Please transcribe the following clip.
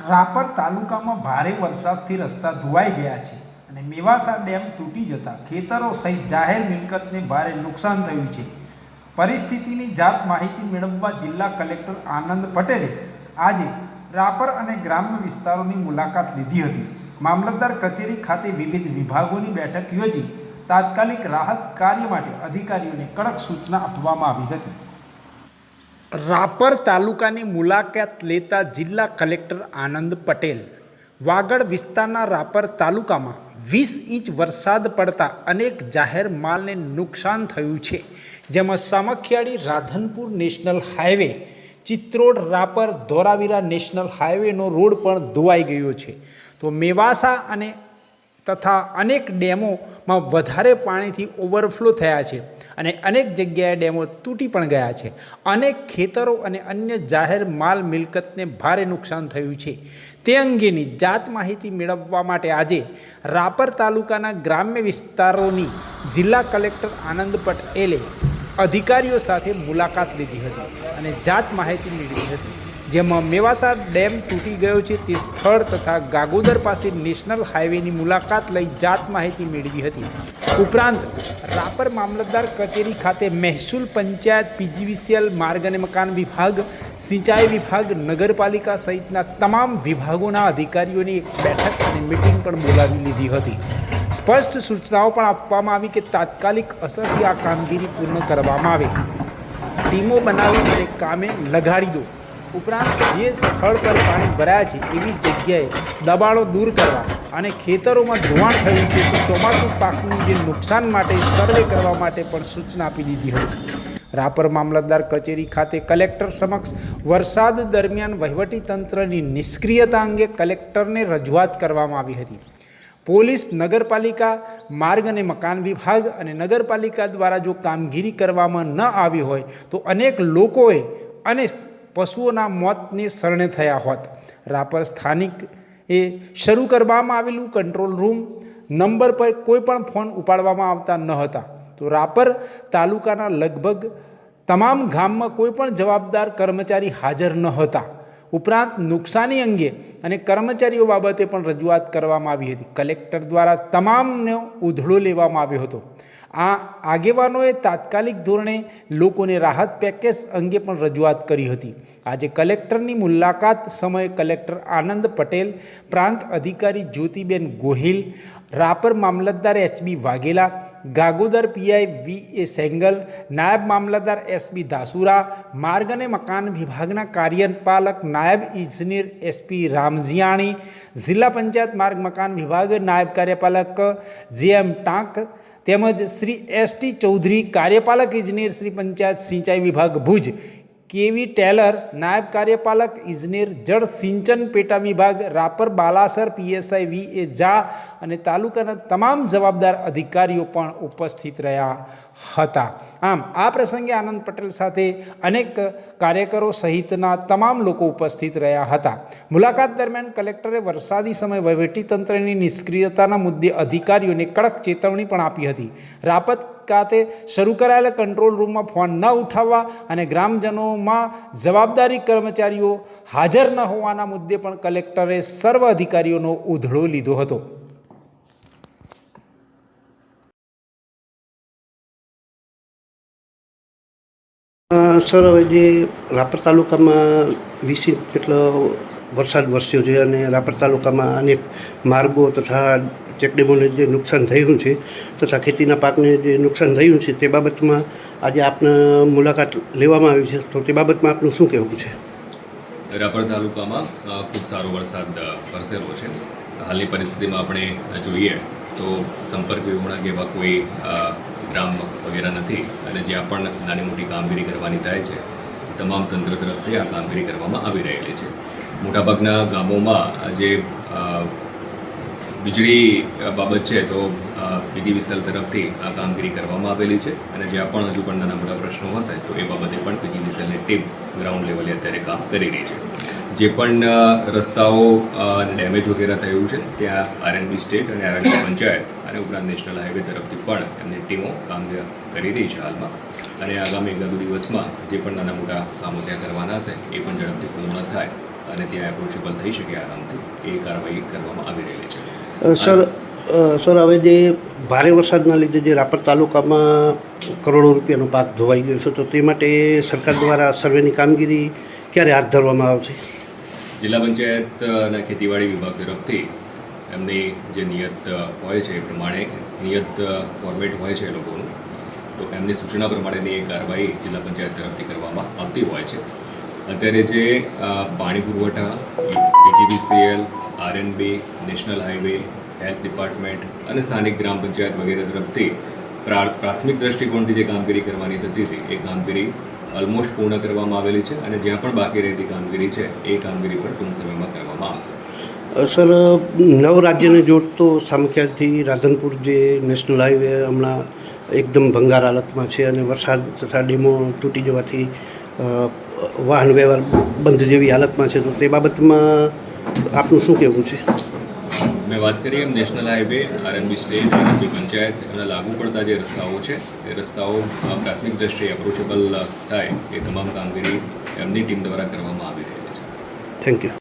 રાપર તાલુકામાં ભારે વરસાદથી રસ્તા ધોવાઈ ગયા છે અને મેવાસા ડેમ તૂટી જતા ખેતરો સહિત જાહેર મિલકતને ભારે નુકસાન થયું છે। પરિસ્થિતિની જાત માહિતી મેળવવા જિલ્લા કલેક્ટર આનંદ પટેલે આજે રાપર અને ગ્રામ્ય વિસ્તારોની મુલાકાત લીધી હતી। મામલતદાર કચેરી ખાતે વિવિધ વિભાગોની બેઠક યોજી તાત્કાલિક રાહત કાર્ય માટે અધિકારીઓને કડક સૂચના આપવામાં આવી હતી। રાપર તાલુકાની મુલાકાત લેતા જિલ્લા કલેક્ટર આનંદ પટેલ વાગડ વિસ્તારના રાપર તાલુકામાં 20 ઇંચ વરસાદ પડતા અનેક જાહેર માલને નુકસાન થયું છે, જેમાં Samakhiyali Radhanpur national highway, Chitrod Rapar Dholavira national હાઈવેનો રોડ પણ ધોવાઈ ગયો છે। તો મેવાસા અને તથા અનેક ડેમોમાં વધારે પાણીથી ઓવરફ્લો થયા છે અને અનેક જગ્યાએ ડેમો તૂટી પણ ગયા છે। અનેક ખેતરો અને અન્ય જાહેર માલ મિલકતને ભારે નુકસાન થયું છે। તે અંગેની જાત માહિતી મેળવવા માટે આજે રાપર તાલુકાના ગ્રામ્ય વિસ્તારોની જિલ્લા કલેક્ટર આનંદ પટેલે અધિકારીઓ સાથે મુલાકાત લીધી હતી અને જાત માહિતી મેળવી હતી, જેમાં મેવાસા ડેમ તૂટી ગયો છે તે સ્થળ તથા ગાગોદર પાસે નેશનલ હાઈવેની મુલાકાત લઈ જાત માહિતી મેળવી હતી। ઉપરાંત રાપર મામલતદાર કચેરી ખાતે મહેસૂલ પંચાયત, પીજીવીસીએલ, માર્ગ અને મકાન વિભાગ, સિંચાઈ વિભાગ, નગરપાલિકા સહિતના તમામ વિભાગોના અધિકારીઓની એક બેઠક અને મિટિંગ પણ બોલાવી લીધી હતી। સ્પષ્ટ સૂચનાઓ પણ આપવામાં આવી કે તાત્કાલિક અસરથી આ કામગીરી પૂર્ણ કરવામાં આવે, ટીમો બનાવી અને કામે લગાડી દો। ઉપરાંત જે સ્થળ પર પાણી ભરાયા છે એવી જગ્યાએ દબાણો દૂર કરવા અને ખેતરોમાં ધોવાણ થયું છે તો ચોમાસું પાકનું જે નુકસાન માટે સર્વે કરવા માટે પણ સૂચના આપી દીધી હતી। રાપર મામલતદાર કચેરી ખાતે કલેક્ટર સમક્ષ વરસાદ દરમિયાન વહીવટીતંત્રની નિષ્ક્રિયતા અંગે કલેક્ટરને રજૂઆત કરવામાં આવી હતી। પોલીસ, નગરપાલિકા, માર્ગ અને મકાન વિભાગ અને નગરપાલિકા દ્વારા જો કામગીરી કરવામાં ન આવી હોય તો અનેક લોકોએ અને પશુઓના મોતને શરણે થયા હોત। રાપર સ્થાનિક એ શરૂ કરવામાં આવેલું કંટ્રોલ રૂમ નંબર પર કોઈ પણ ફોન ઉપાડવામાં આવતા ન હતા, તો રાપર તાલુકાના લગભગ તમામ ગામમાં કોઈ પણ જવાબદાર કર્મચારી હાજર ન હતા। ઉપરાંત નુકસાની અંગે અને કર્મચારીઓ બાબતે પણ રજૂઆત કરવામાં આવી હતી। કલેક્ટર દ્વારા તમામનો ઉધડો લેવામાં આવ્યો હતો। આ આગેવાનોએ તાત્કાલિક ધોરણે લોકોને રાહત પેકેજ અંગે પણ રજૂઆત કરી હતી। આજે કલેક્ટરની મુલાકાત સમયે કલેક્ટર આનંદ પટેલ, પ્રાંત અધિકારી જ્યોતિબેન ગોહિલ, રાપર મામલતદાર એચબી વાઘેલા, ગાગોદર પીઆઈ વી.એ. સેંગલ, નાયબ મામલતદાર એસબી ધાસુરા, માર્ગ અને મકાન વિભાગના કાર્યપાલક નાયબ ઇજનેર એસપી રામજીયાણી, જિલ્લા પંચાયત માર્ગ મકાન વિભાગ નાયબ કાર્યપાલક જે.એમ. ટાંક તેમજ શ્રી એસ.ટી. ચૌધરી, કાર્યપાલક ઇજનેર શ્રી પંચાયત સિંચાઈ વિભાગ ભુજ, કેવી ટેલર, નાયબ કાર્યપાલક ઇજનેર જળ સિંચન પેટા વિભાગ રાપર બાલાસર, પીએસઆઈ વી.એ. ઝા અને તાલુકાના તમામ જવાબદાર અધિકારીઓ પણ ઉપસ્થિત રહ્યા હતા। આમ આ પ્રસંગે આનંદ પટેલ સાથે અનેક કાર્યકરો સહિતના તમામ લોકો ઉપસ્થિત રહ્યા હતા। મુલાકાત દરમિયાન કલેક્ટરે વરસાદી સમયે વહીવટીતંત્રની નિષ્ક્રિયતાના મુદ્દે અધિકારીઓને કડક ચેતવણી પણ આપી હતી। રાપર ખાતે શરૂ કરાયેલા કંટ્રોલ રૂમમાં ફોન ન ઉઠાવવા અને ગ્રામજનોમાં જવાબદારી કર્મચારીઓ હાજર ન હોવાના મુદ્દે પણ કલેક્ટરે સર્વ અધિકારીઓનો ઉધડો લીધો હતો। સર, હવે જે રાપર તાલુકામાં 20 ઇંચ જેટલો વરસાદ વરસ્યો છે અને રાપર તાલુકામાં અનેક માર્ગો તથા ચેકડેમોને જે નુકસાન થયું છે તથા ખેતીના પાકને જે નુકસાન થયું છે તે બાબતમાં આજે આપના મુલાકાત લેવામાં આવી છે, તો તે બાબતમાં આપનું શું કહેવું છે? રાપર તાલુકામાં ખૂબ સારો વરસાદ વરસેલો છે। હાલની પરિસ્થિતિમાં આપણે જોઈએ તો સંપર્ક વિહોણા કે એવા કોઈ ગ્રામ વગેરે નથી અને જ્યાં પણ નાની મોટી કામગીરી કરવાની થાય છે તમામ તંત્ર તરફથી આ કામગીરી કરવામાં આવી રહેલી છે। મોટાભાગના ગામોમાં જે વીજળી બાબત છે તો પીજીવીસીએલ તરફથી આ કામગીરી કરવામાં આવેલી છે અને જ્યાં પણ હજુ પણ નાના મોટા પ્રશ્નો હશે તો એ બાબતે પણ પીજીવીસીએલની ટીમ ગ્રાઉન્ડ લેવલે અત્યારે કામ કરી રહી છે। જે પણ રસ્તાઓ ડેમેજ વગેરે થયું છે ત્યાં આરએનબી સ્ટેટ અને આરએનબી પંચાયત અને ઉપરાંત નેશનલ હાઈવે તરફથી પણ એમની ટીમો કામ કરી રહી છે હાલમાં અને આગામી એકાદ દિવસમાં જે પણ નાના મોટા કામો ત્યાં કરવાના હશે એ પણ ઝડપથી પૂર્ણ થાય અને ત્યાં એપ્રોચેબલ થઈ શકે આરામથી એ કાર્યવાહી કરવામાં આવી રહેલી છે. સર હવે જે ભારે વરસાદના લીધે જે રાપર તાલુકામાં કરોડો રૂપિયાનો પાક ધોવાઈ ગયો છે, તો તે માટે સરકાર દ્વારા સર્વેની કામગીરી ક્યારે હાથ ધરવામાં આવશે? જિલ્લા પંચાયત અને ખેતીવાડી વિભાગ તરફથી એમની જે નિયત હોય છે એ પ્રમાણે નિયત ફોર્મેટ હોય છે એ લોકોનું, તો એમની સૂચના પ્રમાણેની એ કાર્યવાહી જિલ્લા પંચાયત તરફથી કરવામાં આવતી હોય છે. અત્યારે જે પાણી પુરવઠા, PGVCL, RNB, national highway, health department અને સ્થાનિક ગ્રામ પંચાયત વગેરે તરફથી પ્રાથમિક દ્રષ્ટિકોણથી જે કામગીરી કરવાની થતી હતી એ કામગીરી ઓલમોસ્ટ પૂર્ણ કરવામાં આવેલી છે અને જ્યાં પણ બાકી રહેતી કામગીરી છે એ કામગીરી પણ ટૂંક સમયમાં કરવામાં આવશે. સર, નવ રાજ્યને જોડતો સામખિયાળથી રાધનપુર જે નેશનલ હાઈવે હમણાં એકદમ ભંગાર હાલતમાં છે અને વરસાદ તથા ડેમો તૂટી જવાથી વાહન વ્યવહાર બંધ જેવી હાલતમાં છે, તો તે બાબતમાં આપનું શું કહેવું છે? મેં વાત કરી એમ national highway, R and B state, R and B panchayat એના લાગુ પડતા જે રસ્તાઓ છે એ રસ્તાઓ પ્રાથમિક દ્રષ્ટિએ એપ્રોચેબલ થાય એ તમામ કામગીરી એમની ટીમ દ્વારા કરવામાં આવી રહી છે. Thank you.